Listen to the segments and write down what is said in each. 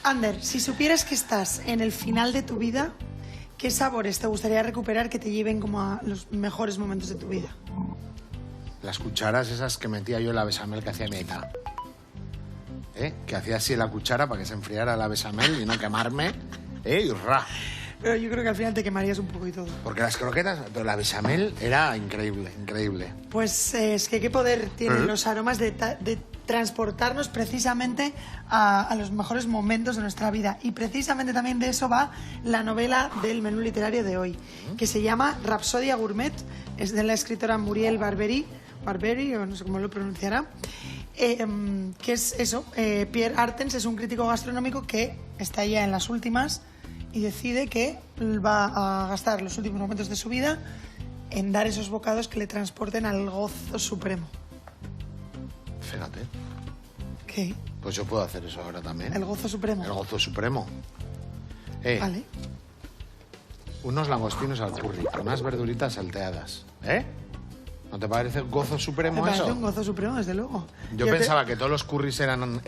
Ander, si supieras que estás en el final de tu vida, ¿qué sabores te gustaría recuperar que te lleven como a los mejores momentos de tu vida? Las cucharas esas que metía yo en la bechamel que hacía mi aita. Que hacía así en la cuchara para que se enfriara la bechamel y no quemarme. Y ¡ra! Pero yo creo que al final te quemarías un poco y todo. Porque las croquetas, pero la bechamel era increíble, increíble. Pues es que qué poder tienen los aromas de transportarnos precisamente a los mejores momentos de nuestra vida. Y precisamente también de eso va la novela del menú literario de hoy, que se llama Rapsodia Gourmet. Es de la escritora Muriel Barbery, o no sé cómo lo pronunciará. Que es eso, Pierre Artens es un crítico gastronómico que está ya en las últimas y decide que va a gastar los últimos momentos de su vida en dar esos bocados que le transporten al gozo supremo. Fíjate. ¿Qué? Pues yo puedo hacer eso ahora también. El gozo supremo. El gozo supremo. Vale. Unos langostinos al curry, unas verduritas salteadas. ¿No te parece gozo supremo eso? Me parece un gozo supremo, desde luego. Yo pensaba que todos los currys eran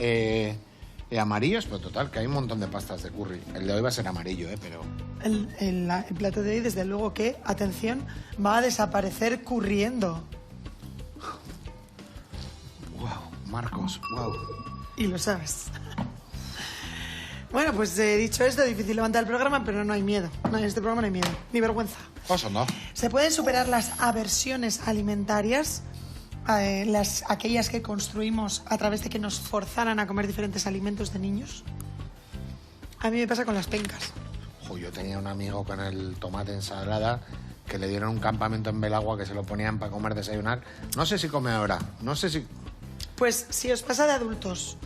amarillos, pero total, que hay un montón de pastas de curry. El de hoy va a ser amarillo, pero... El plato de hoy, desde luego que, atención, va a desaparecer curriendo. Wow, Marcos, wow. Y lo sabes. Bueno, pues dicho esto, difícil levantar el programa, pero no hay miedo. No, en este programa no hay miedo, ni vergüenza. Oso, no. ¿Se pueden superar las aversiones alimentarias? Aquellas que construimos a través de que nos forzaran a comer diferentes alimentos de niños. A mí me pasa con las pencas. Yo tenía un amigo con el tomate ensalada que le dieron un campamento en Belagua que se lo ponían para comer, desayunar. No sé si come ahora, no sé si... Pues si os pasa de adultos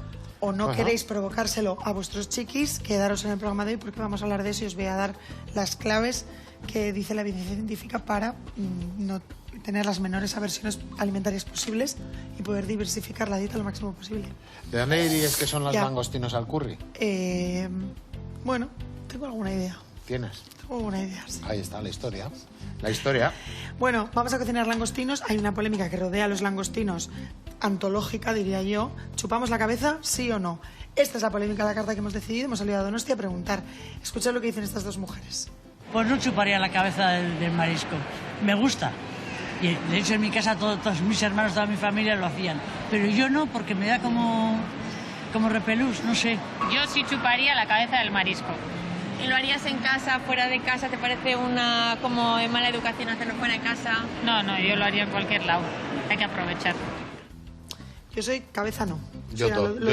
o no queréis provocárselo a vuestros chiquis, quedaros en el programa de hoy porque vamos a hablar de eso y os voy a dar las claves que dice la evidencia científica para no tener las menores aversiones alimentarias posibles y poder diversificar la dieta lo máximo posible. ¿De dónde dirías que son los langostinos al curry? Bueno, tengo alguna idea. ¿Tienes? Tengo alguna idea, sí. Ahí está la historia. La historia. Bueno, vamos a cocinar langostinos. Hay una polémica que rodea a los langostinos, antológica, diría yo. ¿Chupamos la cabeza, sí o no? Esta es la polémica de la carta que hemos decidido. Hemos salido a Donostia a preguntar. Escuchad lo que dicen estas dos mujeres. Pues no chuparía la cabeza del marisco. Me gusta. Y de hecho en mi casa todos mis hermanos, toda mi familia lo hacían. Pero yo no, porque me da como repelús, no sé. Yo sí chuparía la cabeza del marisco. ¿Y lo harías en casa, fuera de casa? ¿Te parece como mala educación hacerlo fuera de casa? No, yo lo haría en cualquier lado. Hay que aprovechar. Yo soy cabeza no. Yo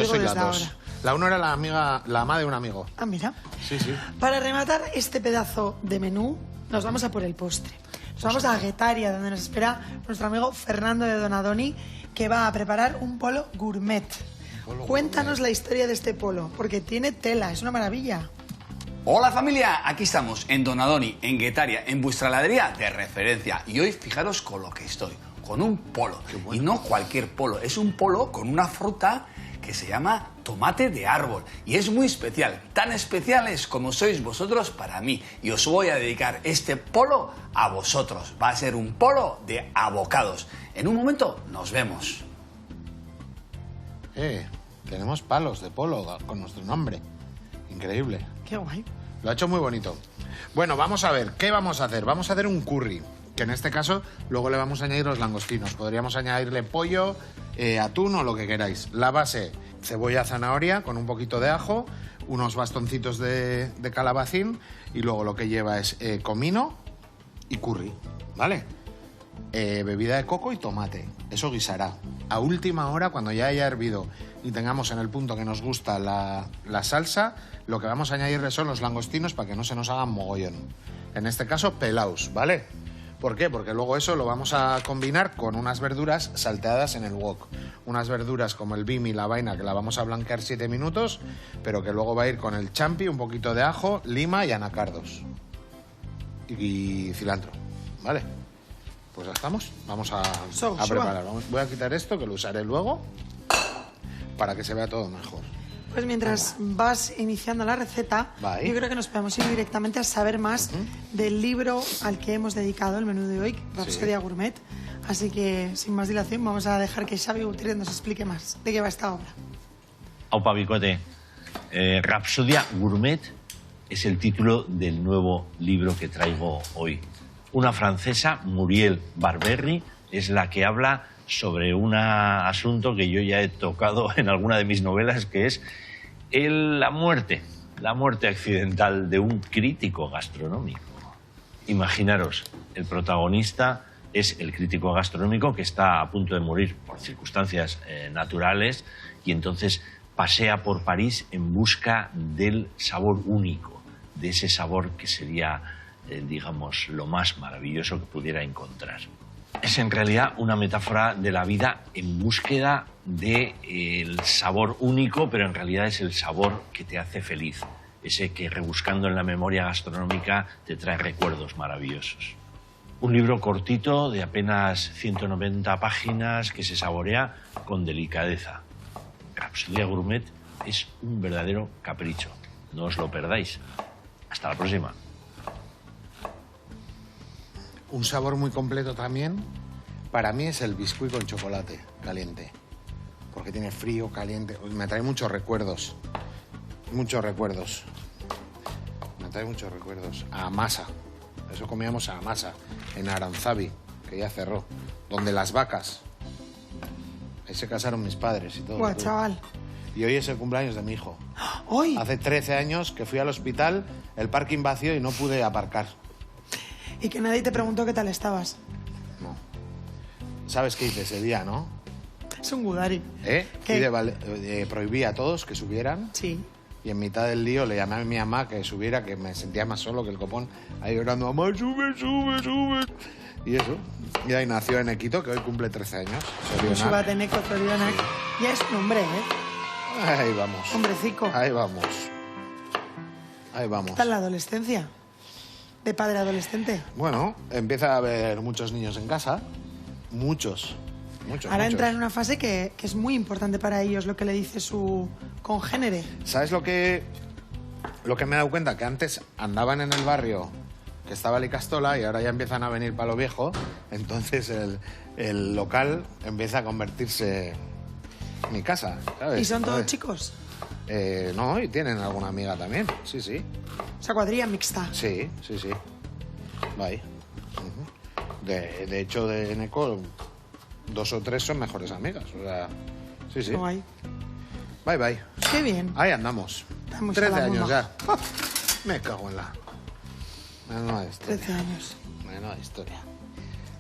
soy las dos. Ahora. La uno era la ama de un amigo. Ah, mira. Sí, sí. Para rematar este pedazo de menú, nos vamos a por el postre. Nos vamos a Guetaria, donde nos espera nuestro amigo Fernando de Donadoni, que va a preparar un polo gourmet. Cuéntanos la historia de este polo, porque tiene tela, es una maravilla. Hola familia, aquí estamos en Donadoni, en Guetaria, en vuestra heladería de referencia. Y hoy fijaros con lo que estoy, con un polo. Y no cualquier polo, es un polo con una fruta que se llama tomate de árbol. Y es muy especial, tan especiales como sois vosotros para mí. Y os voy a dedicar este polo a vosotros. Va a ser un polo de abocados. En un momento nos vemos. Tenemos palos de polo con nuestro nombre. Increíble. Qué guay. Lo ha hecho muy bonito. Bueno, vamos a ver, ¿qué vamos a hacer? Vamos a hacer un curry, que en este caso luego le vamos a añadir los langostinos. Podríamos añadirle pollo, atún o lo que queráis. La base, cebolla, zanahoria con un poquito de ajo, unos bastoncitos de calabacín y luego lo que lleva es comino y curry, ¿vale? Bebida de coco y tomate. Eso guisará. A última hora, cuando ya haya hervido y tengamos en el punto que nos gusta la salsa, lo que vamos a añadirle son los langostinos para que no se nos hagan mogollón. En este caso, pelaos, ¿vale? ¿Por qué? Porque luego eso lo vamos a combinar con unas verduras salteadas en el wok. Unas verduras como el bimi y la vaina que la vamos a blanquear 7 minutos, pero que luego va a ir con el champi, un poquito de ajo, lima y anacardos. Y cilantro, ¿vale? Pues ya estamos. Vamos a preparar. Voy a quitar esto, que lo usaré luego, para que se vea todo mejor. Pues mientras vas iniciando la receta, yo creo que nos podemos ir directamente a saber más del libro al que hemos dedicado el menú de hoy, Rapsodia Gourmet. Así que, sin más dilación, vamos a dejar que Xavi Gutiérrez nos explique más de qué va esta obra. Aupa Bicote, Rapsodia Gourmet es el título del nuevo libro que traigo hoy. Una francesa, Muriel Barberry, es la que habla sobre un asunto que yo ya he tocado en alguna de mis novelas, que es la muerte accidental de un crítico gastronómico. Imaginaros, el protagonista es el crítico gastronómico que está a punto de morir por circunstancias naturales y entonces pasea por París en busca del sabor único, de ese sabor que sería, digamos, lo más maravilloso que pudiera encontrar. Es en realidad una metáfora de la vida en búsqueda del sabor único, pero en realidad es el sabor que te hace feliz, ese que rebuscando en la memoria gastronómica te trae recuerdos maravillosos. Un libro cortito de apenas 190 páginas que se saborea con delicadeza. Rapsodia Gourmet es un verdadero capricho. No os lo perdáis. Hasta la próxima. Un sabor muy completo también, para mí, es el biscuit con chocolate caliente. Porque tiene frío, caliente. Me trae muchos recuerdos. Muchos recuerdos. Me trae muchos recuerdos. A Amasa. Eso comíamos a Amasa, en Aranzabi, que ya cerró. Donde las vacas. Ahí se casaron mis padres y todo. Buah, chaval. Y hoy es el cumpleaños de mi hijo. ¿Hoy? Hace 13 años que fui al hospital, el parking vacío y no pude aparcar. Y que nadie te preguntó qué tal estabas. No. ¿Sabes qué hice ese día, no? Es un gudari. ¿Qué? Prohibí a todos que subieran. Sí. Y en mitad del lío le llamé a mi mamá que subiera, que me sentía más solo que el copón. Ahí llorando, mamá, sube, sube, sube. Y eso. Y ahí nació Enequito, que hoy cumple 13 años. Súbate, Eneco, Zorionak. Ya es un hombre, ¿eh? Ahí vamos. Hombrecico. Ahí vamos. Ahí vamos. ¿Qué tal la adolescencia? ¿De padre adolescente? Bueno, empieza a haber muchos niños en casa. Muchos. Ahora entra en una fase que es muy importante para ellos, lo que le dice su congénere. ¿Sabes lo que me he dado cuenta? Que antes andaban en el barrio que estaba Licastola y ahora ya empiezan a venir para lo viejo. Entonces el local empieza a convertirse en mi casa, ¿sabes? ¿Y son todos chicos? No, y tienen alguna amiga también, sí, sí. O sea, cuadrilla mixta. Sí, sí, sí. Bye. De hecho, de Eneco, 2 o 3 son mejores amigas. O sea, sí, sí. Guay. Bye, bye. Qué bien. Ahí andamos. Estamos 13 a la años bomba. ya. Me cago en la... Menuda historia. 13 años. Menuda historia.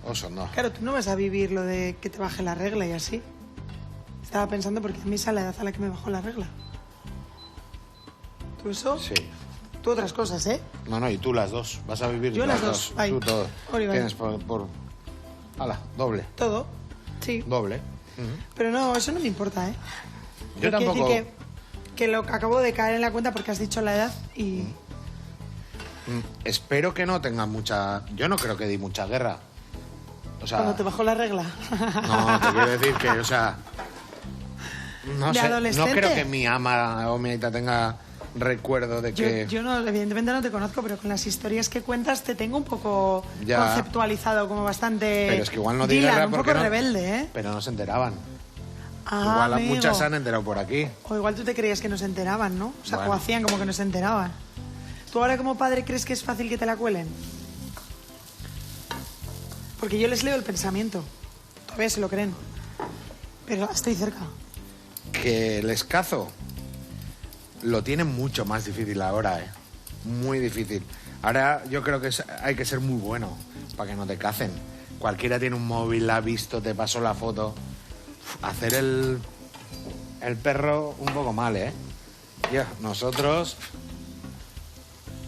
Oso, no. Claro, tú no vas a vivir lo de que te baje la regla y así. Estaba pensando porque a mí esa es la edad a la que me bajó la regla. ¿Tú eso? Sí. Tú otras cosas, ¿eh? No, y tú las dos. Vas a vivir Yo las dos. Ahí. Tú todo. Oliver. Tienes por... Hala, doble. Todo. Sí. Doble. Pero no, eso no me importa, ¿eh? Yo Pero quiero tampoco... decir que lo acabo de caer en la cuenta porque has dicho la edad y... Espero que no tenga mucha... Yo no creo que di mucha guerra. O sea... Cuando te bajó la regla. No, te quiero decir que, o sea... No ¿De sé, adolescente? no creo que mi ama o mi aita tenga recuerdo de que... Yo no, evidentemente no te conozco, pero con las historias que cuentas te tengo un poco Ya. conceptualizado como bastante... Pero es que igual no di Dylan, guerra un porque poco no... rebelde, ¿eh? Pero no se enteraban. Ah, Igual amigo. muchas se han enterado por aquí. O igual tú te creías que no se enteraban, ¿no? O sea, Bueno. o hacían como que no se enteraban. ¿Tú ahora como padre crees que es fácil que te la cuelen? Porque yo les leo el pensamiento. Todavía se lo creen. Pero estoy cerca. Que el escazo lo tienen mucho más difícil ahora, ¿eh? Muy difícil. Ahora yo creo que hay que ser muy bueno para que no te cacen. Cualquiera tiene un móvil, la ha visto, te pasó la foto. Hacer el perro un poco mal, ¿eh? Ya, nosotros...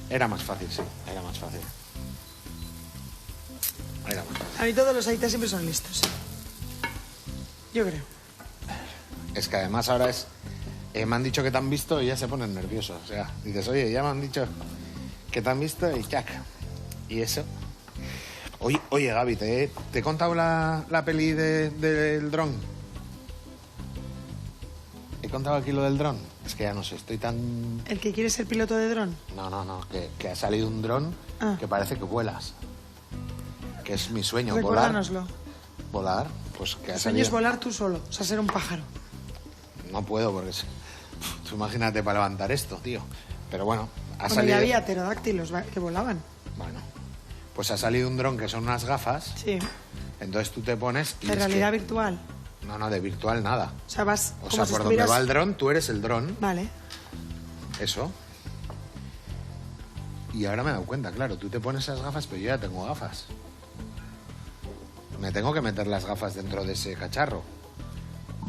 Era más fácil, sí, era más fácil. Era más fácil. A mí todos los aitas siempre son listos. Yo creo. Es que además ahora es... me han dicho que te han visto y ya se ponen nerviosos. O sea, dices, oye, ya me han dicho que te han visto y ¡chac! Y eso... Oye Gaby, ¿te he contado la peli del dron? ¿Te he contado aquí lo del dron? Es que ya no sé, estoy tan... ¿El que quiere ser piloto de dron? No, que ha salido un dron que parece que vuelas. Que es mi sueño, Recuérdanoslo. Volar, pues que ha El sueño salido... es volar tú solo, o sea, ser un pájaro. No puedo porque... Tú imagínate para levantar esto, tío. Pero bueno, ha Bueno, salido... ya había pterodáctilos que volaban. Bueno, pues ha salido un dron que son unas gafas. Sí. Entonces tú te pones... y De es realidad que... virtual. No, de virtual nada. O sea, vas O como sea, si por estuvieras... donde va el dron, tú eres el dron. Vale. Eso. Y ahora me he dado cuenta, claro, tú te pones esas gafas, pero yo ya tengo gafas. Me tengo que meter las gafas dentro de ese cacharro.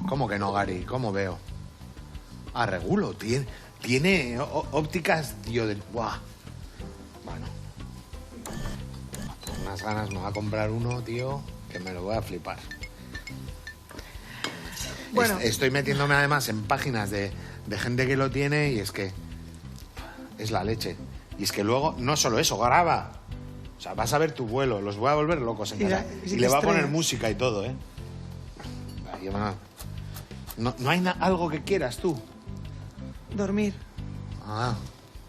¿Cómo que no, Gary? ¿Cómo veo? Ah, regulo. Tiene ópticas, tío, del... ¡Buah! Bueno. Tengo unas ganas, me voy a comprar uno, tío, que me lo voy a flipar. Bueno. Estoy metiéndome además en páginas de gente que lo tiene y es que es la leche. Y es que luego, no solo eso, graba. O sea, vas a ver tu vuelo, los voy a volver locos en casa. Y Y le va a poner música y todo, ¿eh? No hay algo que quieras tú. Dormir. Ah,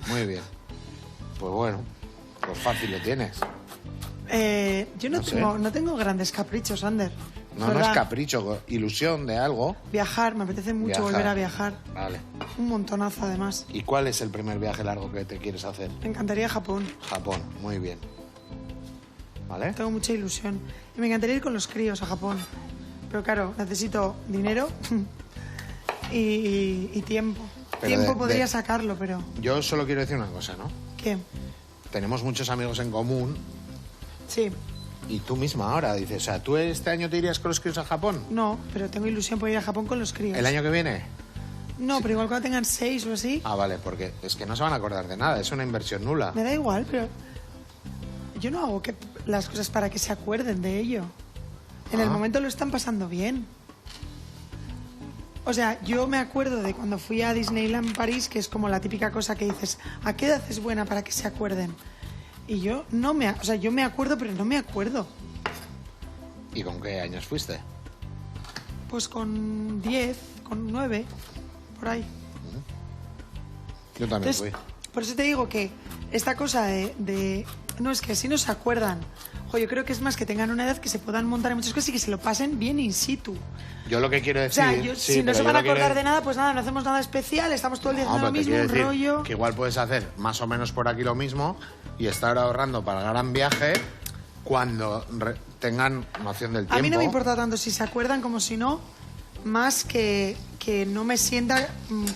muy bien. Pues bueno, pues fácil lo tienes. Yo No sé. no tengo grandes caprichos, Ander. No es capricho, ilusión de algo. Viajar, me apetece mucho volver a viajar. Vale. Un montonazo, además. ¿Y cuál es el primer viaje largo que te quieres hacer? Me encantaría Japón. Japón, muy bien. ¿Vale? Tengo mucha ilusión. Y me encantaría ir con los críos a Japón. Pero claro, necesito dinero y tiempo. Pero Tiempo podría sacarlo, pero... Yo solo quiero decir una cosa, ¿no? ¿Qué? Tenemos muchos amigos en común Sí. y tú misma ahora dices, o sea, ¿tú este año te irías con los críos a Japón? No, pero tengo ilusión por ir a Japón con los críos. ¿El año que viene? No, pero igual cuando tengan 6 o así, Ah, vale, porque es que no se van a acordar de nada, es una inversión nula. me da igual, pero... Yo no hago las cosas para que se acuerden de ello. En el momento lo están pasando bien. O sea, yo me acuerdo de cuando fui a Disneyland París, que es como la típica cosa que dices, ¿a qué edad es buena para que se acuerden? Y yo no me... O sea, yo me acuerdo, pero no me acuerdo. ¿Y con qué años fuiste? Pues con 10, con 9, por ahí. Yo también Entonces, por eso te digo que esta cosa de no, es que así no se acuerdan. Yo creo que es más que tengan una edad que se puedan montar en muchas cosas y que se lo pasen bien in situ. Yo lo que quiero O decir... sea, si no se van a acordar de nada, pues nada, no hacemos nada especial, estamos todo el día haciendo lo mismo, un rollo... Que igual puedes hacer más o menos por aquí lo mismo y estar ahorrando para el gran viaje cuando tengan noción del tiempo. A mí no me importa tanto si se acuerdan como si no, más que no me sienta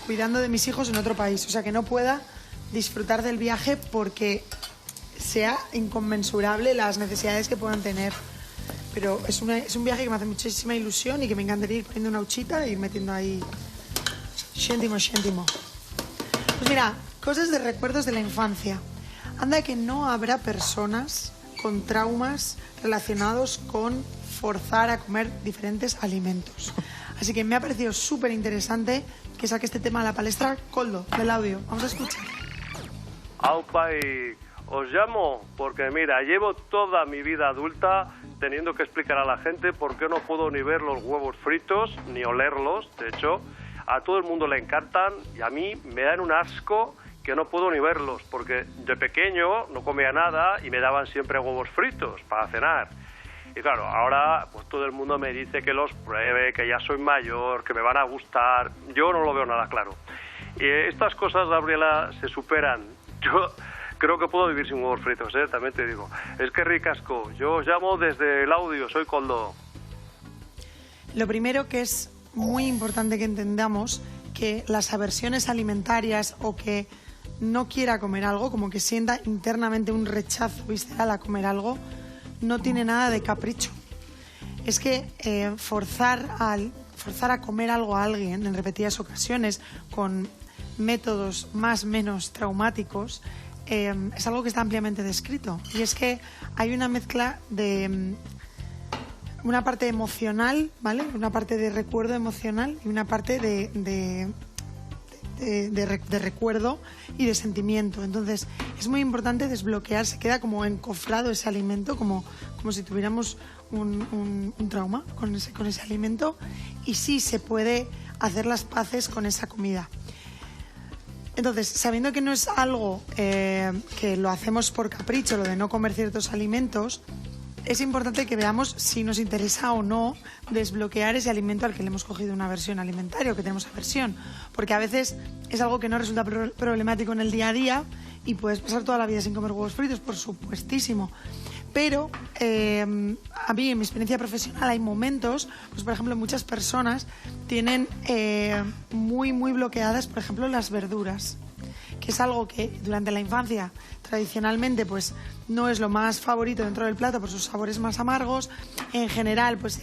cuidando de mis hijos en otro país. O sea, que no pueda disfrutar del viaje porque sea inconmensurable las necesidades que puedan tener. Pero es un viaje que me hace muchísima ilusión y que me encantaría ir poniendo una huchita y ir metiendo ahí céntimo. Pues mira, cosas de recuerdos de la infancia. Anda que no habrá personas con traumas relacionados con forzar a comer diferentes alimentos. Así que me ha parecido súper interesante que saque este tema a la palestra. Koldo, del audio. Vamos a escuchar. Aupa, y os llamo porque, mira, llevo toda mi vida adulta teniendo que explicar a la gente por qué no puedo ni ver los huevos fritos, ni olerlos. De hecho, a todo el mundo le encantan y a mí me dan un asco que no puedo ni verlos, porque de pequeño no comía nada y me daban siempre huevos fritos para cenar. Y claro, ahora pues todo el mundo me dice que los pruebe, que ya soy mayor, que me van a gustar. Yo no lo veo nada claro. Y estas cosas, Gabriela, se superan. Yo creo que puedo vivir sin huevos fritos, también te digo. Es que ricasco. Yo os llamo desde el audio, soy Koldo. Lo primero que es muy importante que entendamos que las aversiones alimentarias o que no quiera comer algo, como que sienta internamente un rechazo visceral a comer algo, no tiene nada de capricho. Es que forzar a comer algo a alguien en repetidas ocasiones con métodos más o menos traumáticos es algo que está ampliamente descrito. Y es que hay una mezcla de una parte emocional, ¿vale? Una parte de recuerdo emocional y una parte de recuerdo y de sentimiento. Entonces es muy importante desbloquear, se queda como encofrado ese alimento, como si tuviéramos un trauma con ese alimento, y sí se puede hacer las paces con esa comida. Entonces, sabiendo que no es algo que lo hacemos por capricho, lo de no comer ciertos alimentos, es importante que veamos si nos interesa o no desbloquear ese alimento al que le hemos cogido una aversión alimentaria o que tenemos aversión. Porque a veces es algo que no resulta problemático en el día a día y puedes pasar toda la vida sin comer huevos fritos, por supuestísimo. Pero a mí, en mi experiencia profesional, hay momentos, pues por ejemplo, muchas personas tienen muy bloqueadas, por ejemplo, las verduras, que es algo que durante la infancia tradicionalmente pues no es lo más favorito dentro del plato por sus sabores más amargos. En general pues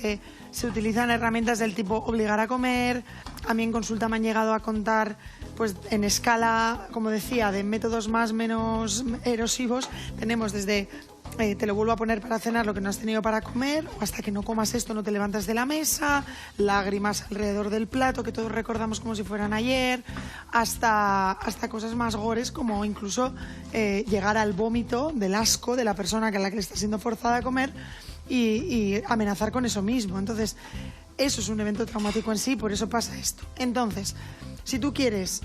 se utilizan herramientas del tipo obligar a comer. A mí en consulta me han llegado a contar pues en escala, como decía, de métodos más menos erosivos. Tenemos desde te lo vuelvo a poner para cenar lo que no has tenido para comer, o hasta que no comas esto no te levantas de la mesa, lágrimas alrededor del plato que todos recordamos como si fueran ayer, hasta cosas más gores como incluso llegar al vómito del asco de la persona a la que le está siendo forzada a comer y amenazar con eso mismo. Entonces, eso es un evento traumático en sí, por eso pasa esto. Entonces, si tú quieres...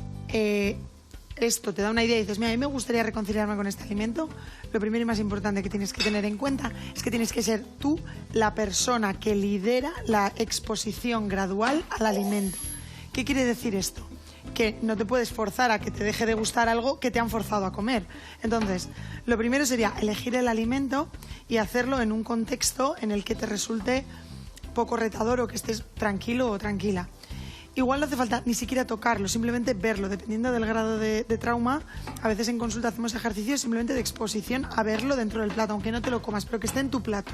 esto te da una idea y dices, mira, a mí me gustaría reconciliarme con este alimento, lo primero y más importante que tienes que tener en cuenta es que tienes que ser tú la persona que lidera la exposición gradual al alimento. ¿Qué quiere decir esto? Que no te puedes forzar a que te deje de gustar algo que te han forzado a comer. Entonces, lo primero sería elegir el alimento y hacerlo en un contexto en el que te resulte poco retador o que estés tranquilo o tranquila. Igual no hace falta ni siquiera tocarlo, simplemente verlo. Dependiendo del grado de trauma, a veces en consulta hacemos ejercicios simplemente de exposición a verlo dentro del plato, aunque no te lo comas, pero que esté en tu plato.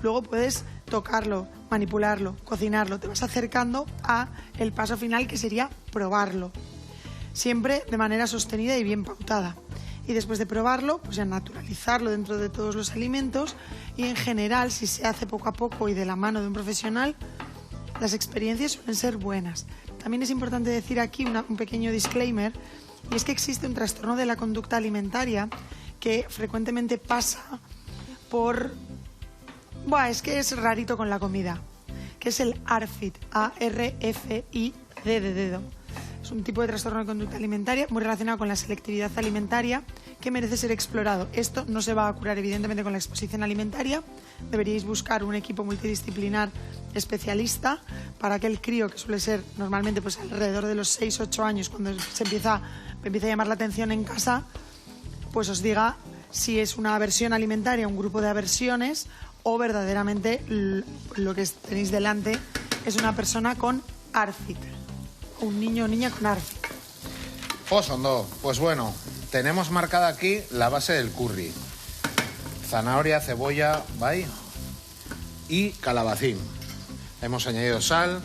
Luego puedes tocarlo, manipularlo, cocinarlo. Te vas acercando a el paso final, que sería probarlo. Siempre de manera sostenida y bien pautada. Y después de probarlo, pues ya naturalizarlo dentro de todos los alimentos. Y en general, si se hace poco a poco y de la mano de un profesional, las experiencias suelen ser buenas. También es importante decir aquí un pequeño disclaimer, y es que existe un trastorno de la conducta alimentaria que frecuentemente pasa por... es que es rarito con la comida, que es el ARFID, A-R-F-I-D de dedo. Es un tipo de trastorno de conducta alimentaria muy relacionado con la selectividad alimentaria que merece ser explorado. Esto no se va a curar evidentemente con la exposición alimentaria. Deberíais buscar un equipo multidisciplinar especialista para aquel crío que suele ser normalmente pues alrededor de los 6-8 años, cuando se empieza a llamar la atención en casa, pues os diga si es una aversión alimentaria, un grupo de aversiones, o verdaderamente lo que tenéis delante es una persona con ARFID. Un niño o niña con ARFID. Osondo, pues bueno, tenemos marcada aquí la base del curry. Zanahoria, cebolla, ¿vale? Y calabacín. Hemos añadido sal.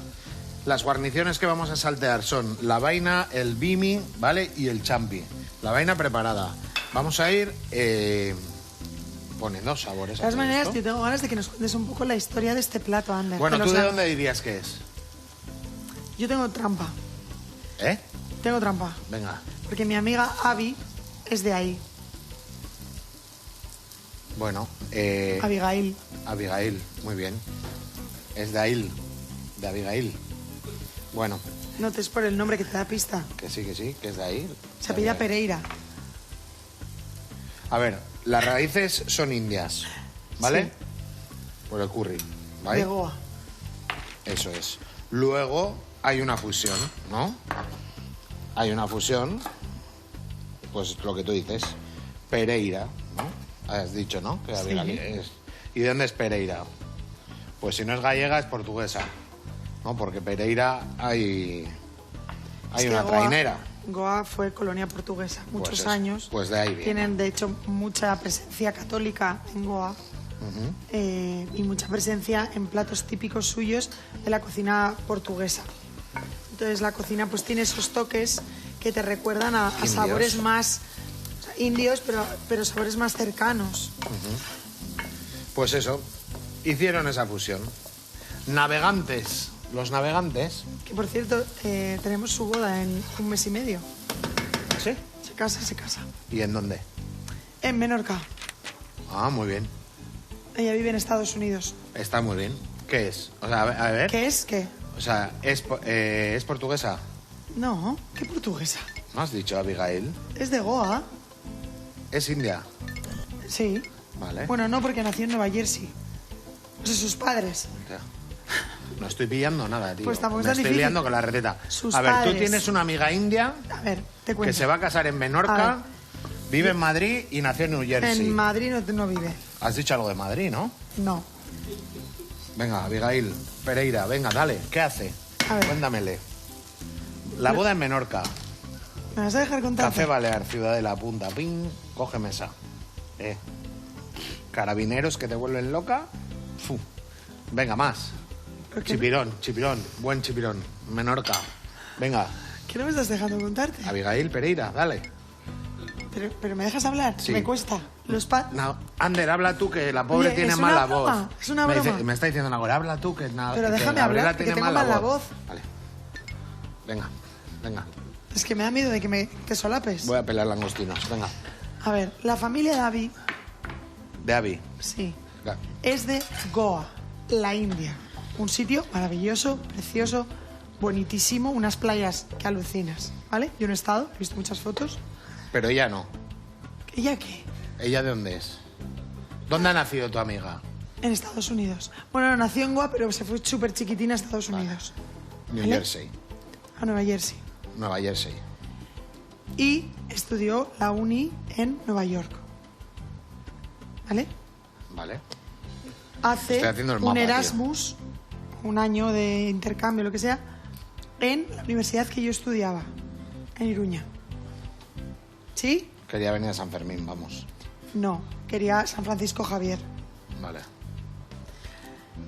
Las guarniciones que vamos a saltear son la vaina, el bimi, ¿vale? Y el champi. La vaina preparada. Vamos a ir poniendo sabores. De todas maneras, yo tengo ganas de que nos cuentes un poco la historia de este plato, Ander. Bueno, ¿tú de dónde dirías que es? Yo tengo trampa. ¿Eh? Tengo trampa. Venga. Porque mi amiga Abby es de ahí. Bueno, Abigail. Abigail, muy bien. Es de ahí, de Abigail. Bueno. No te es por el nombre que te da pista. Que sí, que es de ahí. Se apellida Pereira. A ver, las raíces son indias, ¿vale? Sí. Por el curry, ¿vale? De Goa. Eso es. Luego hay una fusión, ¿no? Hay una fusión, pues lo que tú dices, Pereira, ¿no? Has dicho, ¿no? Que Abigail es. ¿Y de dónde es Pereira? Pues si no es gallega, es portuguesa, ¿no? Porque Pereira hay una trainera. Goa fue colonia portuguesa muchos años. Pues de ahí viene. Tienen, de hecho, mucha presencia católica en Goa. Y mucha presencia en platos típicos suyos de la cocina portuguesa. Entonces la cocina pues tiene esos toques que te recuerdan a sabores más indios, pero sabores más cercanos. Pues eso, hicieron esa fusión. Navegantes, los navegantes. Que por cierto, tenemos su boda en 1 mes y medio. ¿Sí? Se casa. ¿Y en dónde? En Menorca. Ah, muy bien. Ella vive en Estados Unidos. Está muy bien. ¿Qué es? O sea, a ver. ¿Qué es? ¿Qué? O sea, ¿es portuguesa? No, ¿qué portuguesa? ¿No has dicho Abigail? Es de Goa. ¿Es india? Sí. Vale. Bueno, no, porque nació en Nueva Jersey. O sea, sus padres. Ya. No estoy pillando nada, tío. Pues tampoco es Me tan estoy difícil. liando con la receta. Sus a ver, padres. tú tienes una amiga india A ver, te que cuento. se va a casar en A Menorca, ver. vive en Madrid y nació en New Jersey. En Madrid no vive. Has dicho algo de Madrid, ¿no? No. Venga, Abigail Pereira, venga, dale. ¿Qué hace? A ver. Cuéntamele. La boda en Menorca. ¿Me vas a dejar contar? Café Balear, Ciudad de la Punta. Ping, coge mesa. Carabineros que te vuelven loca. Fu. Venga, más. Chipirón. Buen chipirón. Menorca. Venga, ¿Qué no me estás dejando contarte? Abigail Pereira, dale. Pero ¿me dejas hablar? Sí. Me cuesta. No, Ander, habla tú, que la pobre Oye, tiene es una mala broma, voz. es una broma. Me está diciendo ahora, habla tú, que nada. Pero que déjame Gabriela hablar, que tiene tengo mala voz. Vale. Venga. Es que me da miedo de que me solapes. Voy a pelar langostinos, venga. A ver, la familia de Abby, De Abby. sí, Venga. es de Goa, la India. Un sitio maravilloso, precioso, bonitísimo, unas playas que alucinas, ¿vale? Yo no he estado, he visto muchas fotos. Pero ella no. ¿Ella qué? ¿Ella de dónde es? ¿Dónde ha nacido tu amiga? En Estados Unidos. Bueno, no, nació en Goa, pero se fue súper chiquitina a Estados Unidos. New ¿Vale? Jersey. A Nueva Jersey. Nueva Jersey. Y estudió la uni en Nueva York. ¿Vale? Vale. Hace Estoy haciendo el un mapa, tío. Erasmus, un año de intercambio, lo que sea, en la universidad que yo estudiaba, en Iruña. ¿Sí? Quería venir a San Fermín, vamos. No, quería San Francisco Javier. Vale.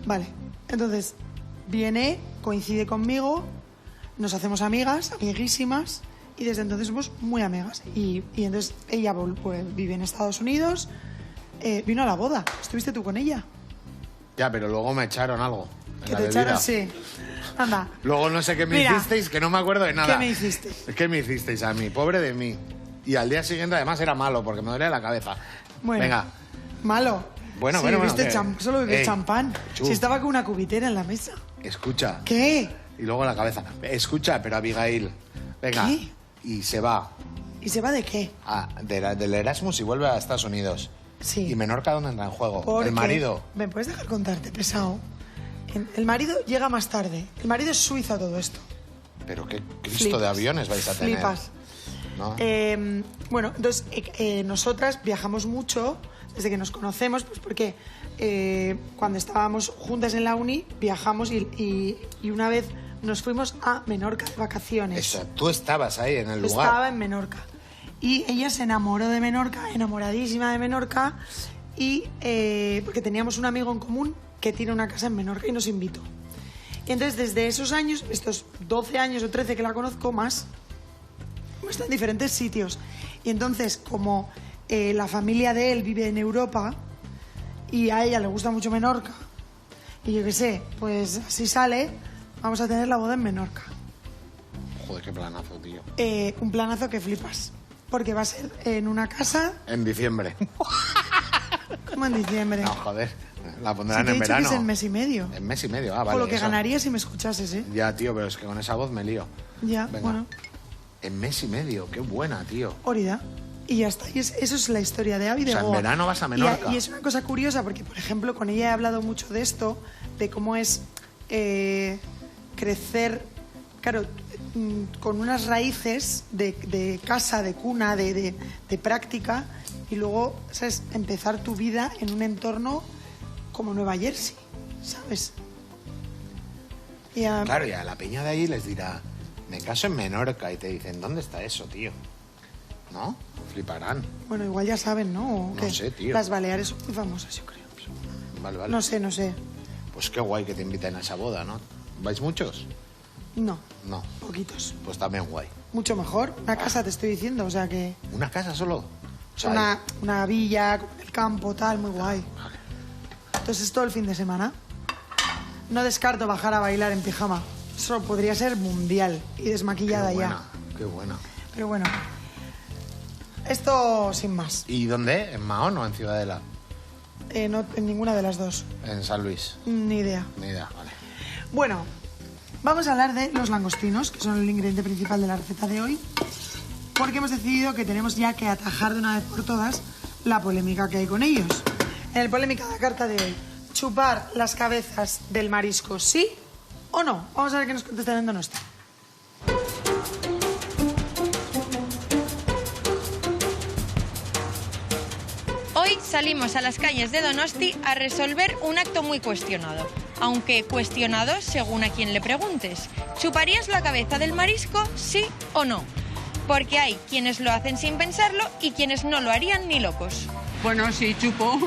Vale, entonces viene, coincide conmigo, nos hacemos amigas, amiguísimas, y desde entonces somos muy amigas. Y entonces ella pues, vive en Estados Unidos, vino a la boda. ¿Estuviste tú con ella? Ya, pero luego me echaron algo. en Que la te bebida. echaron, sí. Anda. Luego no sé qué me Mira, hicisteis, que no me acuerdo de nada. ¿qué me hiciste? ¿Qué me hicisteis a mí? Pobre de mí. Y al día siguiente además era malo porque me dolía la cabeza. Bueno, Venga. Malo. Bueno, Sí, bueno, bebiste que- solo bebiste champán. Chu. Si estaba con una cubitera en la mesa. Escucha. ¿Qué? Y luego la cabeza. Escucha, pero Abigail. Venga. ¿Qué? Y se va ¿Y se va de qué? del Erasmus y vuelve a Estados Unidos. Sí. ¿Y Menorca dónde entra en juego? Porque- El marido. ¿Me puedes dejar contarte, pesado? El marido llega más tarde. El marido es suizo a todo esto. Pero qué Cristo Flipas. de aviones vais a tener. Flipas. ¿No? Bueno, entonces nosotras viajamos mucho desde que nos conocemos, pues porque cuando estábamos juntas en la uni viajamos y una vez nos fuimos a Menorca de vacaciones. Eso, tú estabas ahí en el Yo lugar. estaba en Menorca. Y ella se enamoró de Menorca, enamoradísima de Menorca, y porque teníamos un amigo en común que tiene una casa en Menorca y nos invitó. Y entonces desde esos años, estos 12 años o 13 que la conozco más, está en diferentes sitios. Y entonces, como la familia de él vive en Europa y a ella le gusta mucho Menorca, y yo qué sé, pues así sale, vamos a tener la boda en Menorca. Joder, qué planazo, tío. Un planazo que flipas. Porque va a ser en una casa, En diciembre. como en diciembre. No, joder. La Si pondrán te he en dicho verano. que es en mes y medio. En mes y medio, vale. Con lo que eso. ganaría si me escuchases, ¿eh? Ya, tío, pero es que con esa voz me lío. Ya, Venga. bueno. En mes y medio, qué buena, tío. Órida. Y ya está. Y eso es la historia de Abby de O sea, en Goa. verano vas a Menorca. Y es una cosa curiosa porque, por ejemplo, con ella he hablado mucho de esto, de cómo es crecer, claro, con unas raíces de casa, de cuna, de práctica, y luego, ¿sabes?, empezar tu vida en un entorno como Nueva Jersey, ¿sabes? Y a- Claro, y a la peña de ahí les dirá, me caso en Menorca, y te dicen, ¿dónde está eso, tío? ¿No? Fliparán. Bueno, igual ya saben, ¿no? ¿O No qué? sé, tío. Las Baleares son muy famosas, yo creo. Vale, vale. No sé. Pues qué guay que te inviten a esa boda, ¿no? ¿Vais muchos? No, No. poquitos. Pues también guay. Mucho mejor. Una casa, te estoy diciendo, o sea que... ¿Una casa solo? O sea, Una villa, con el campo, tal, muy guay. Entonces, todo el fin de semana. No descarto bajar a bailar en pijama. Eso podría ser mundial y desmaquillada qué ya. buena, qué buena. Pero bueno, esto sin más. ¿Y dónde? ¿En Mahón o en Ciudadela? No en ninguna de las dos. En San Luis. Ni idea. Ni idea, vale. Bueno, Vamos a hablar de los langostinos, que son el ingrediente principal de la receta de hoy, porque hemos decidido que tenemos ya que atajar de una vez por todas la polémica que hay con ellos. En la polémica de la carta de hoy, chupar las cabezas del marisco, ¿sí o no? Vamos a ver qué nos contesta en Donosti. Hoy salimos a las calles de Donosti a resolver un acto muy cuestionado, aunque cuestionado según a quien le preguntes. ¿Chuparías la cabeza del marisco, sí o no? Porque hay quienes lo hacen sin pensarlo y quienes no lo harían ni locos. Bueno, sí, chupo.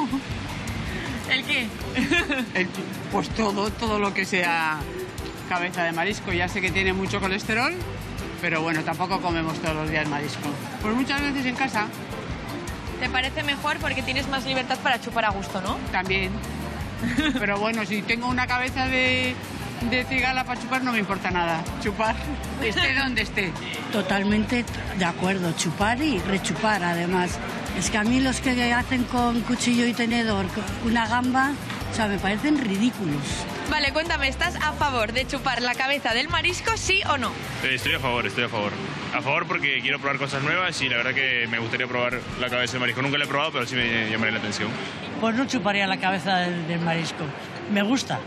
¿El qué? Pues todo lo que sea cabeza de marisco. Ya sé que tiene mucho colesterol, pero bueno, tampoco comemos todos los días marisco. Pues muchas veces en casa. ¿Te parece mejor porque tienes más libertad para chupar a gusto, no? También. Pero bueno, si tengo una cabeza de cigala para chupar, no me importa nada. Chupar, esté donde esté. Totalmente de acuerdo, chupar y rechupar además. Es que a mí los que hacen con cuchillo y tenedor una gamba, o sea, me parecen ridículos. Vale, cuéntame, ¿estás a favor de chupar la cabeza del marisco, sí o no? Estoy a favor, estoy a favor. A favor porque quiero probar cosas nuevas y la verdad que me gustaría probar la cabeza del marisco. Nunca la he probado, pero sí me llamaría la atención. Pues no chuparía la cabeza del marisco. Me gusta.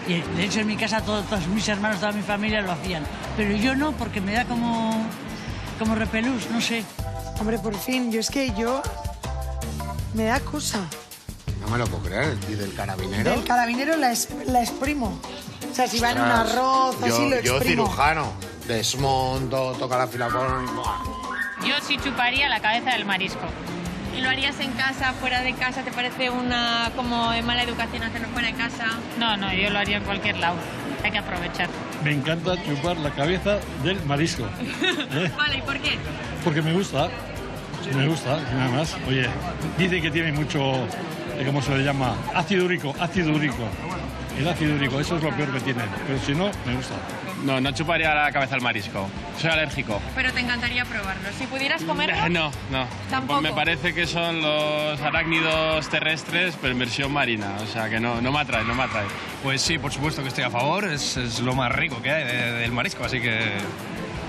Y de hecho en mi casa todos mis hermanos, toda mi familia lo hacían. Pero yo no, porque me da como repelús, no sé. Hombre, por fin, yo me da cosa. No me lo puedo creer. ¿Y del carabinero? Del carabinero la exprimo. O sea, si va en un arroz, así lo exprimo. Yo cirujano, desmonto, toca la fila por... Yo sí chuparía la cabeza del marisco. ¿Y lo harías en casa, fuera de casa? ¿Te parece una como de mala educación hacerlo fuera de casa? No, yo lo haría en cualquier lado. Hay que aprovechar. Me encanta chupar la cabeza del marisco. Vale, ¿y por qué? Porque me gusta, nada más. Oye, dice que tiene mucho, ¿cómo se le llama? Ácido úrico. El ácido úrico, eso es lo peor que tiene. Pero si no, me gusta. No chuparía la cabeza del marisco. Soy alérgico. Pero te encantaría probarlo. Si pudieras comerlo... No. ¿Tampoco? Me parece que son los arácnidos terrestres, pero en versión marina. O sea, que no me atrae. Pues sí, por supuesto que estoy a favor. Es lo más rico que hay del marisco, así que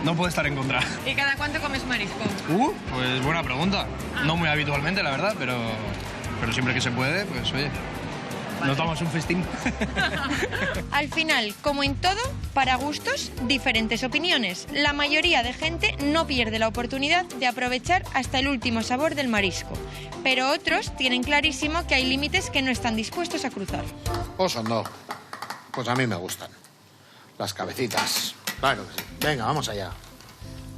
no puedo estar en contra. ¿Y cada cuánto comes marisco? Pues buena pregunta. No muy habitualmente, la verdad, pero siempre que se puede, pues oye... Nos damos un festín. Al final, como en todo, para gustos, diferentes opiniones. La mayoría de gente no pierde la oportunidad de aprovechar hasta el último sabor del marisco. Pero otros tienen clarísimo que hay límites que no están dispuestos a cruzar. No. Pues a mí me gustan. Las cabecitas. Claro que sí. Venga, vamos allá.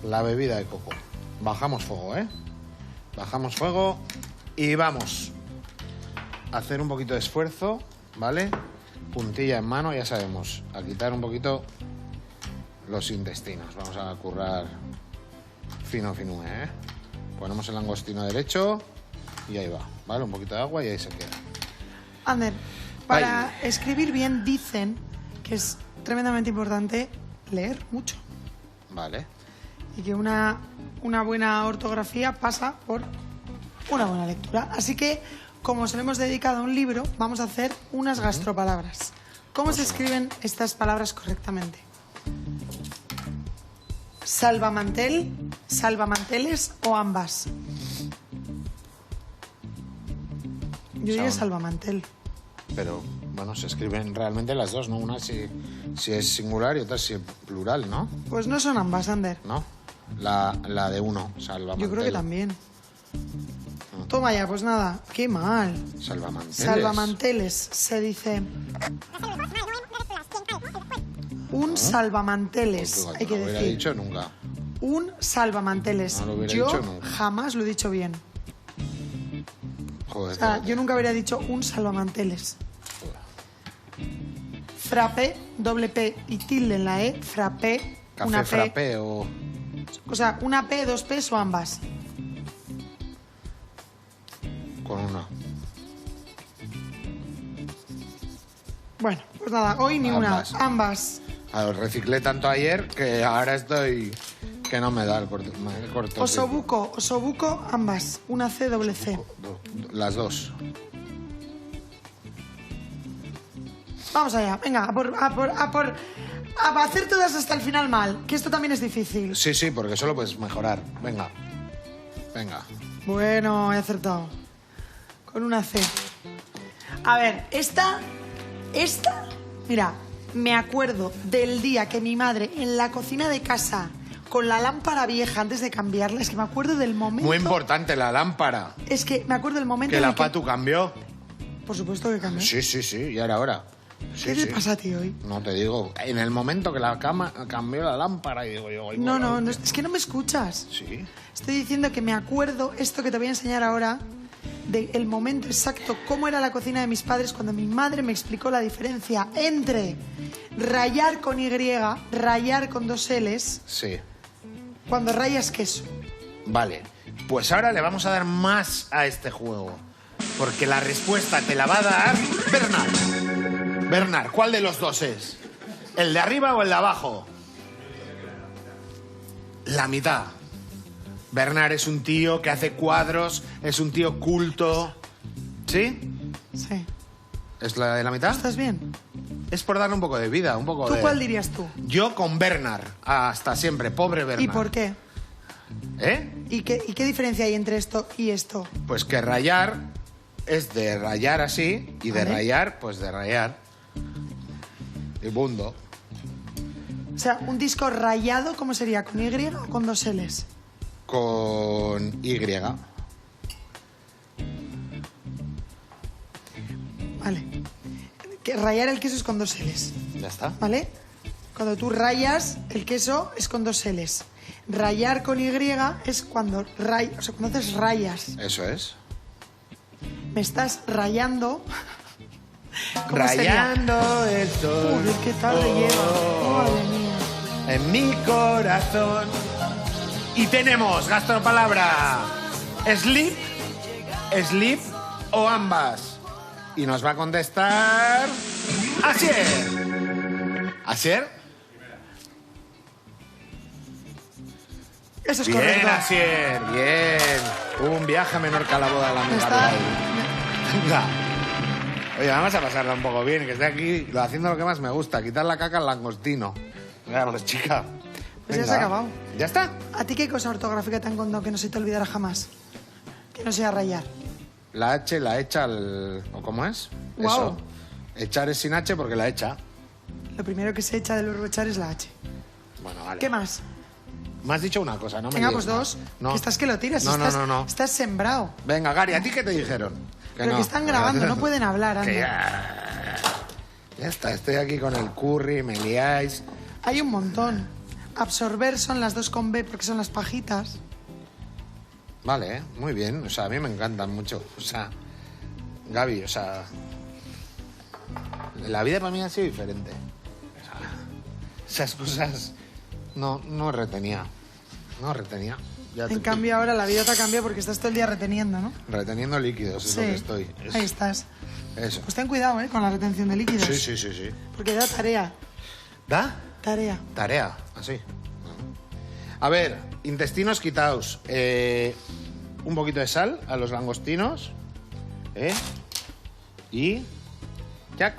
La bebida de coco. Bajamos fuego, ¿eh? Bajamos fuego y vamos. Hacer un poquito de esfuerzo, ¿vale? Puntilla en mano, ya sabemos, a quitar un poquito los intestinos. Vamos a currar fino, ¿eh? Ponemos el langostino derecho y ahí va, ¿vale? Un poquito de agua y ahí se queda. Ander, para escribir bien dicen que es tremendamente importante leer mucho. Vale. Y que una buena ortografía pasa por una buena lectura. Así que, como se lo hemos dedicado a un libro, vamos a hacer unas gastropalabras. ¿Cómo se escriben estas palabras correctamente? Salvamantel, salvamanteles o ambas. Yo diría salvamantel. Pero, bueno, se escriben realmente las dos, ¿no? Una si es singular y otra si es plural, ¿no? Pues no son ambas, Ander. ¿No? La de uno, salvamantel. Yo creo que también. Toma ya, pues nada, qué mal. Salvamanteles. Salvamanteles, se dice. Un salvamanteles, Pues, hay que no lo hubiera decir. dicho nunca. Un salvamanteles. No lo hubiera Yo dicho nunca. jamás lo he dicho bien. Joder. O sea, yo nunca habría dicho un salvamanteles. Frappé, doble P y tilde en la E, frappé, Café una P. frappé o... O sea, una P, dos P's o ambas. con una. Bueno, pues nada, hoy ni Ambas. una, ambas. A ver, reciclé tanto ayer que ahora estoy... que no me da el corto. Osobuco, ambas. Una C, doble C. Las dos. Vamos allá, venga, a por a hacer todas hasta el final mal, que esto también es difícil. Sí, sí, porque solo puedes mejorar. Venga. Venga. Bueno, he acertado. Con una C. A ver, esta... Mira, me acuerdo del día que mi madre en la cocina de casa, con la lámpara vieja antes de cambiarla, es que me acuerdo del momento... Muy importante, la lámpara. Es que me acuerdo del momento Que en la el que... Patu cambió. Por supuesto que cambió. Sí, sí, sí, ya era hora. Sí, ¿Qué te sí. pasa a ti hoy? No te digo, en el momento que la cama cambió la lámpara y digo yo... No, es que no me escuchas. Sí. Estoy diciendo que me acuerdo esto que te voy a enseñar ahora, del momento exacto, cómo era la cocina de mis padres cuando mi madre me explicó la diferencia entre rallar con Y, rallar con 2 L's, Sí. cuando rayas queso. Vale, pues ahora le vamos a dar más a este juego. Porque la respuesta te la va a dar Bernard. Bernard, ¿cuál de los dos es? ¿El de arriba o el de abajo? La mitad. Bernard es un tío que hace cuadros, es un tío culto. ¿Sí? Sí. ¿Es la de la mitad? ¿Estás bien? Es por darle un poco de vida, un poco ¿Tú de... cuál dirías tú? Yo con Bernard, hasta siempre, pobre Bernard. ¿Y por qué? ¿Eh? ¿Y qué diferencia hay entre esto y esto? Pues que rayar es de rayar así y de Vale. rayar, pues de rayar. Y bundo. O sea, un disco rayado, ¿cómo sería? ¿Con Y o con 2 L's? Con Y. Vale. Que rayar el queso es con 2 L's. Ya está. ¿Vale? Cuando tú rayas el queso es con 2 L's. Rayar con Y es cuando cuando haces rayas. Eso es. Me estás rayando. ¿Cómo Rayando el sol. Uy, qué tarde lleva. Madre mía. En mi corazón. Y tenemos, gastropalabra, sleep, sleep o ambas. Y nos va a contestar Asier. ¿Asier? Eso es Bien, correcto. Asier, bien. Un viaje menor que a la boda de la amiga Está- Abigail. Venga. Oye, vamos a pasarla un poco bien, que esté aquí haciendo lo que más me gusta, quitar la caca al langostino. Venga, chica. Pues ya se Venga. ha acabado. ¿Ya está? ¿A ti qué cosa ortográfica te han contado que no se te olvidará jamás? Que no sea rayar. La H la echa al... ¿O cómo es? Guau. Eso. Echar es sin H porque la echa. Lo primero que se echa del verbo echar es la H. Bueno, vale. ¿Qué más? Me has dicho una cosa, ¿no? me Venga, digas pues 2. más. No. Que estás que lo tiras. No, estás, no. Estás sembrado. Venga, Gary, ¿a ti qué te dijeron? Pero que están grabando, no pueden hablar, Que anda. ya está, estoy aquí con el curry, me liáis. Hay un montón. Absorber son las 2 con B porque son las pajitas. Vale, muy bien. O sea, a mí me encantan mucho. O sea, Gaby, o sea... La vida para mí ha sido diferente. O sea, esas cosas no retenía. No retenía. Ya En te- cambio ahora la vida te ha cambiado porque estás todo el día reteniendo, ¿no? Reteniendo líquidos es lo que estoy. Es- Ahí estás. Eso. Pues ten cuidado, con la retención de líquidos. Sí, sí, sí, sí. Porque da tarea. ¿Da? Tarea. Tarea, así. A ver, intestinos quitaos. Un poquito de sal a los langostinos. Y... Jack.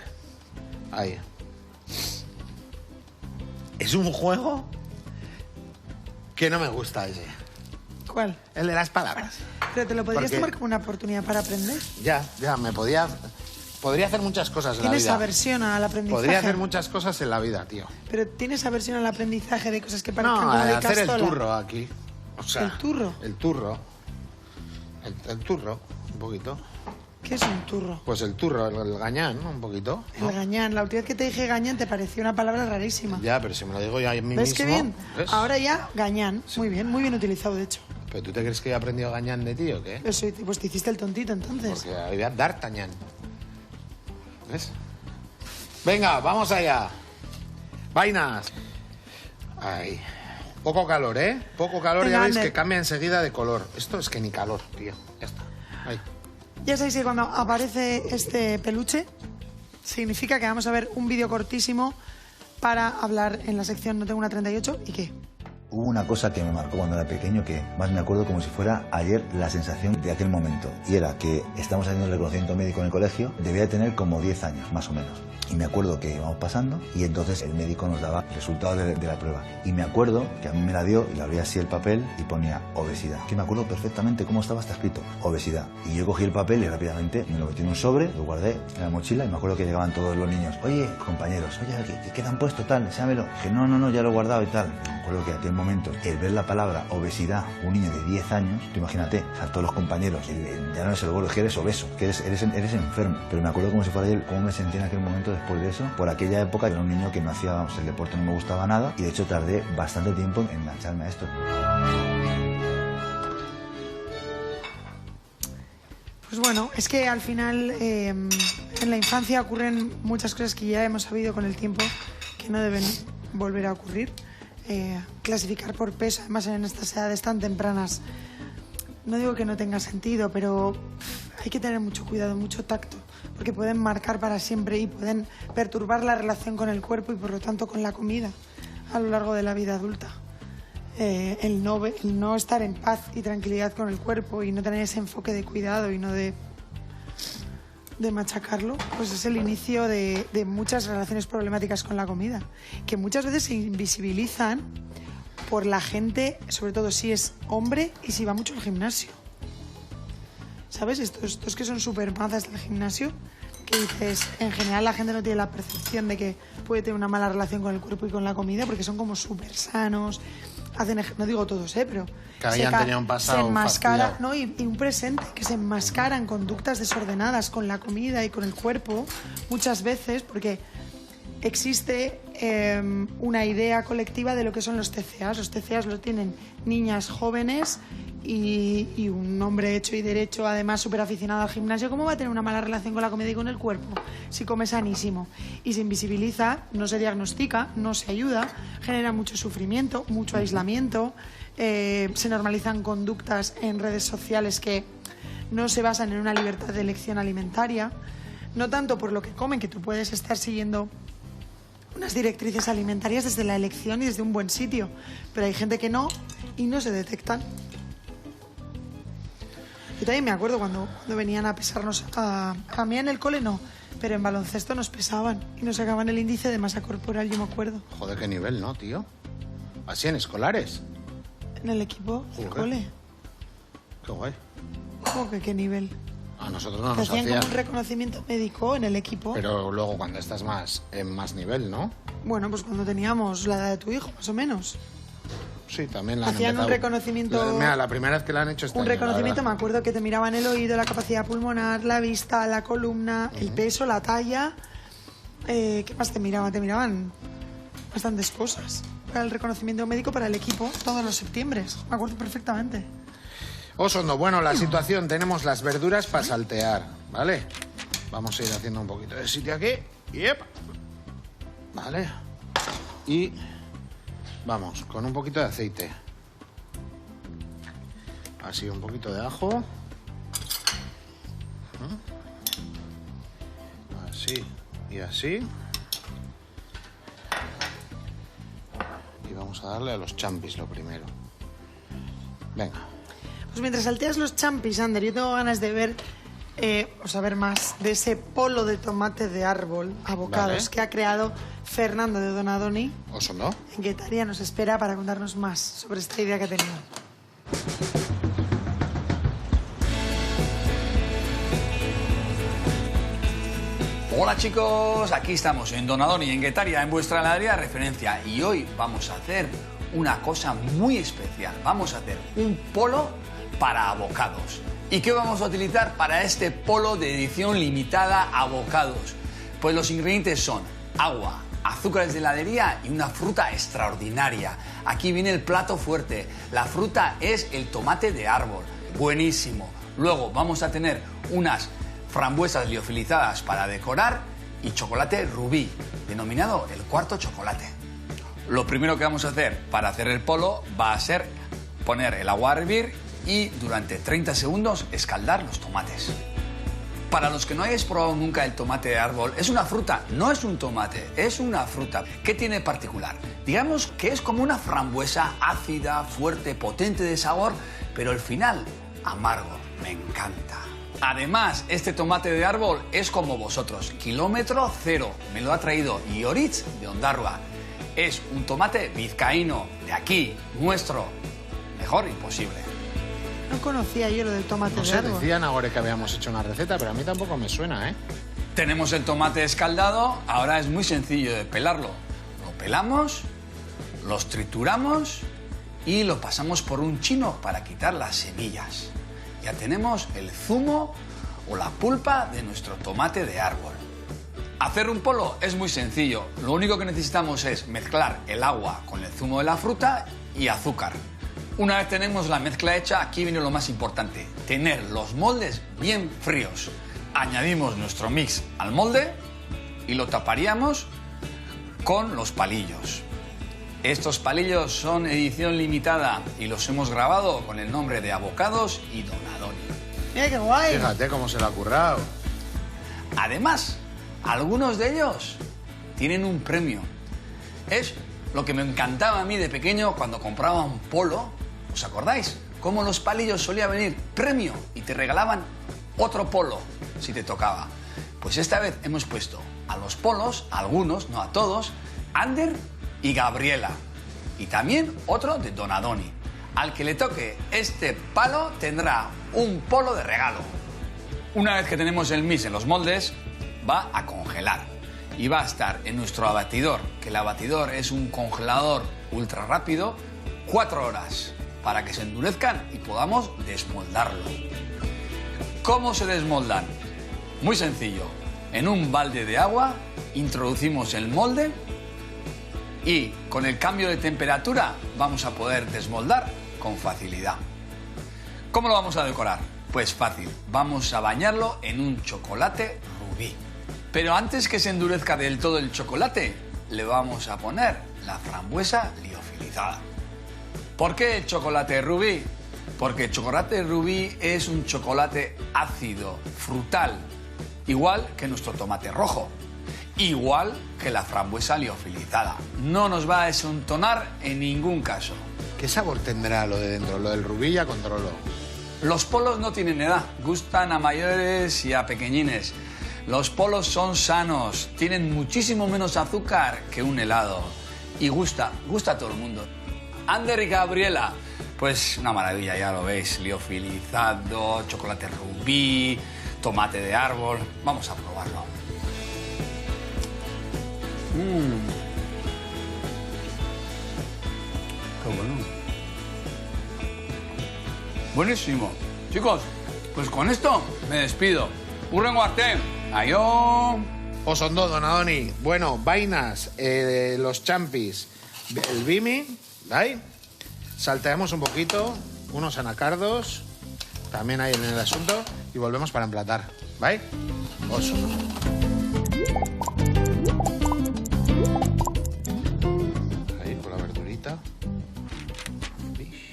Ahí. Es un juego que no me gusta ese. ¿Cuál? El de las palabras. Pero te lo podrías Porque- tomar como una oportunidad para aprender. Ya, me podría hacer muchas cosas en la Tienes vida. aversión al aprendizaje. Podría hacer muchas cosas en la vida, tío. Pero tienes aversión al aprendizaje de cosas que parezcan No, como de hacer el castola. turro aquí. O sea, ¿El turro? El turro. El turro, un poquito. ¿Qué es un turro? Pues el turro, el gañán, ¿no? Un poquito. ¿no? El gañán. La última vez que te dije gañán te pareció una palabra rarísima. Ya, pero si me lo digo ya a mí ¿Ves mismo... qué bien? ¿ves? Ahora ya gañán. Muy bien utilizado, de hecho. ¿Pero tú te crees que he aprendido gañán de ti o qué? Eso, pues te hiciste el tontito entonces. Porque había D'Artagnan. ¿Ves? Venga, vamos allá. Vainas. Ahí. Poco calor, ¿eh? Poco calor, Venga, ya veis Ander. que cambia enseguida de color. Esto es que ni calor, tío. Ya está. Ahí. Ya sabéis que cuando aparece este peluche, significa que vamos a ver un vídeo cortísimo para hablar en la sección No tengo una 38. ¿Y qué? Hubo una cosa que me marcó cuando era pequeño, que más me acuerdo como si fuera ayer, la sensación de aquel momento. Y era que estamos haciendo el reconocimiento médico en el colegio, debía de tener como 10 años, más o menos. Y me acuerdo que íbamos pasando y entonces el médico nos daba el resultado de la prueba. Y me acuerdo que a mí me la dio y le abría así el papel y ponía obesidad. Que me acuerdo perfectamente cómo estaba hasta escrito, obesidad. Y yo cogí el papel y rápidamente me lo metí en un sobre, lo guardé en la mochila y me acuerdo que llegaban todos los niños. Oye, compañeros, oye, ¿qué te han puesto tal? Enséñamelo. Que no, ya lo he guardado y tal. Me acuerdo que en aquel momento, el ver la palabra obesidad, un niño de 10 años, tú imagínate, a todos los compañeros, ya no es el gordo, que eres obeso, que eres enfermo. Pero me acuerdo como si fuera ayer, cómo me sentí en aquel momento después de eso. Por aquella época era un niño que no hacía, el deporte no me gustaba nada y de hecho tardé bastante tiempo en engancharme a esto. Pues bueno, es que al final en la infancia ocurren muchas cosas que ya hemos sabido con el tiempo que no deben volver a ocurrir. Clasificar por peso, además en estas edades tan tempranas, no digo que no tenga sentido, pero hay que tener mucho cuidado, mucho tacto, porque pueden marcar para siempre y pueden perturbar la relación con el cuerpo y por lo tanto con la comida a lo largo de la vida adulta. El no estar en paz y tranquilidad con el cuerpo y no tener ese enfoque de cuidado y no de machacarlo, pues es el inicio de muchas relaciones problemáticas con la comida, que muchas veces se invisibilizan por la gente, sobre todo si es hombre y si va mucho al gimnasio. ¿Sabes? Estos que son súper mazas del gimnasio, que dices, en general la gente no tiene la percepción de que puede tener una mala relación con el cuerpo y con la comida porque son como súper sanos, hacen, no digo todos, pero que habían tenido un pasado se enmascaran, fastidiado. ¿no? Y un presente, que se enmascaran conductas desordenadas con la comida y con el cuerpo muchas veces porque existe una idea colectiva de lo que son los TCAs. Los TCAs lo tienen niñas jóvenes y un hombre hecho y derecho, además súper aficionado al gimnasio. ¿Cómo va a tener una mala relación con la comida y con el cuerpo si come sanísimo? Y se invisibiliza, no se diagnostica, no se ayuda, genera mucho sufrimiento, mucho aislamiento, se normalizan conductas en redes sociales que no se basan en una libertad de elección alimentaria, no tanto por lo que comen, que tú puedes estar siguiendo unas directrices alimentarias desde la elección y desde un buen sitio, pero hay gente que no y no se detectan. Yo también me acuerdo cuando venían a pesarnos, a mí en el cole no, pero en baloncesto nos pesaban y nos sacaban el índice de masa corporal, yo me acuerdo. Joder, qué nivel, ¿no, tío? Así en escolares. En el equipo del cole. Qué guay. ¿Cómo que qué nivel? A nosotros no Te nos hacían hacían. como un reconocimiento médico en el equipo. Pero luego cuando estás en más nivel, ¿no? Bueno, pues cuando teníamos la edad de tu hijo, más o menos. Sí, también la han Hacían un empezado. reconocimiento. Mira, la primera vez que la han hecho este Un año, la reconocimiento, me verdad. acuerdo que te miraban el oído, la capacidad pulmonar, la vista, la columna, el peso, la talla. ¿Qué más te miraban? Te miraban bastantes cosas. Para el reconocimiento médico para el equipo todos los septiembres. Me acuerdo perfectamente. Osondo, bueno, la situación, tenemos las verduras para saltear, ¿vale? Vamos a ir haciendo un poquito de sitio aquí. Yep. Vale. Y vamos, con un poquito de aceite. Así, un poquito de ajo. Así y así. Y vamos a darle a los champis lo primero. Venga. Pues mientras salteas los champis, Ander, yo tengo ganas de ver o saber más de ese polo de tomate de árbol, abocados, Vale. que ha creado Fernando de Donadoni. Osondo. En Guetaria nos espera para contarnos más sobre esta idea que ha tenido. Hola chicos, aquí estamos en Donadoni, en Guetaria, en vuestra heladería de referencia. Y hoy vamos a hacer una cosa muy especial. Vamos a hacer un polo para abocados. ¿Y qué vamos a utilizar para este polo de edición limitada abocados? Pues los ingredientes son agua, azúcares de heladería y una fruta extraordinaria. Aquí viene el plato fuerte. La fruta es el tomate de árbol. Buenísimo. Luego vamos a tener unas frambuesas liofilizadas para decorar y chocolate rubí, denominado el cuarto chocolate. Lo primero que vamos a hacer para hacer el polo va a ser poner el agua a hervir y durante 30 segundos escaldar los tomates. Para los que no hayáis probado nunca el tomate de árbol, es una fruta, no es un tomate, es una fruta. ¿Qué tiene particular? Digamos que es como una frambuesa ácida, fuerte, potente de sabor, pero al final amargo. Me encanta. Además, este tomate de árbol es como vosotros, kilómetro cero. Me lo ha traído Ioritz de Ondarroa. Es un tomate vizcaíno, de aquí, nuestro. Mejor imposible. No conocía yo lo del tomate No de sé, árbol. decían ahora que habíamos hecho una receta, pero a mí tampoco me suena, ¿eh? Tenemos el tomate escaldado, ahora es muy sencillo de pelarlo. Lo pelamos, los trituramos y lo pasamos por un chino para quitar las semillas. Ya tenemos el zumo o la pulpa de nuestro tomate de árbol. Hacer un polo es muy sencillo. Lo único que necesitamos es mezclar el agua con el zumo de la fruta y azúcar. Una vez tenemos la mezcla hecha, aquí viene lo más importante, tener los moldes bien fríos. Añadimos nuestro mix al molde y lo taparíamos con los palillos. Estos palillos son edición limitada y los hemos grabado con el nombre de Abocados y Donadoni. Mira qué guay. Fíjate cómo se lo ha currado. Además, algunos de ellos tienen un premio. Es lo que me encantaba a mí de pequeño cuando compraba un polo. ¿Os acordáis? Cómo los palillos solía venir premio y te regalaban otro polo si te tocaba. Pues esta vez hemos puesto a los polos, a algunos, no a todos, Ander y Gabriela. Y también otro de Donadoni. Al que le toque este palo tendrá un polo de regalo. Una vez que tenemos el mix en los moldes, va a congelar. Y va a estar en nuestro abatidor, que el abatidor es un congelador ultra rápido, 4 horas. Para que se endurezcan y podamos desmoldarlo. ¿Cómo se desmoldan? Muy sencillo. En un balde de agua introducimos el molde y con el cambio de temperatura vamos a poder desmoldar con facilidad. ¿Cómo lo vamos a decorar? Pues fácil. Vamos a bañarlo en un chocolate rubí. Pero antes que se endurezca del todo el chocolate, le vamos a poner la frambuesa liofilizada. ¿Por qué el chocolate rubí? Porque el chocolate rubí es un chocolate ácido, frutal, igual que nuestro tomate rojo, igual que la frambuesa liofilizada. No nos va a desentonar en ningún caso. ¿Qué sabor tendrá lo de dentro? Lo del rubí ya controlo. Los polos no tienen edad, gustan a mayores y a pequeñines. Los polos son sanos, tienen muchísimo menos azúcar que un helado y gusta a todo el mundo. Ander y Gabriela, pues una maravilla, ya lo veis, liofilizado, chocolate rubí, tomate de árbol. Vamos a probarlo. Qué bueno. Buenísimo. Chicos, pues con esto me despido. Hurrengo arte. Aio. Osondo, Donadoni. Bueno, vainas, los champis, el bimi, ¿vale? Salteamos un poquito, unos anacardos, también hay en el asunto, y volvemos para emplatar, ¿vale? Oso. Ahí, con la verdurita. Ahí.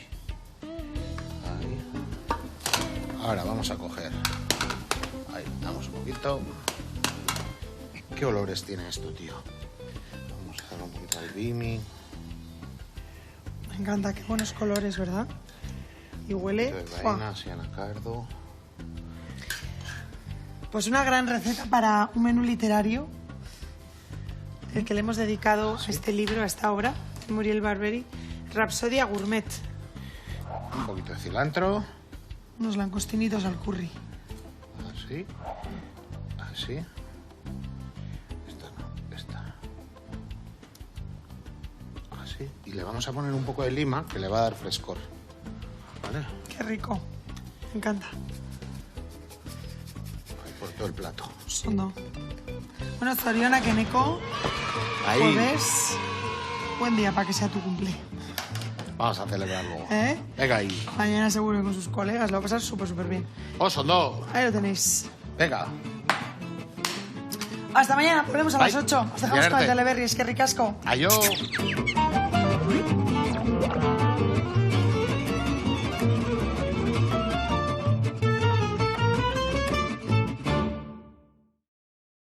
Ahora vamos a coger. Ahí, damos un poquito. ¿Qué olores tiene esto, tío? Vamos a darle un poquito al bimi. Me encanta, qué buenos colores, ¿verdad? Y huele... Vainas y anacardo. Pues una gran receta para un menú literario, el que le hemos dedicado a este libro, a esta obra, de Muriel Barbery, Rapsodia Gourmet. Un poquito de cilantro. Unos langostinitos al curry. Así. Así. Esta no, esta. Así. Y le vamos a poner un poco de lima, que le va a dar frescor. ¿Vale? Qué rico. Me encanta. Ahí por todo el plato. Ondo. Bueno, Zoriona, Keneko. Ahí. Jueves. Buen día para que sea tu cumple. Vamos a celebrarlo. ¿Eh? Venga ahí. Mañana seguro que con sus colegas lo va a pasar súper bien. Osondo. Ahí lo tenéis. Venga. Hasta mañana, volvemos a las 8. Os dejamos con el Divierte. Teleberry, es que ricasco. Adiós.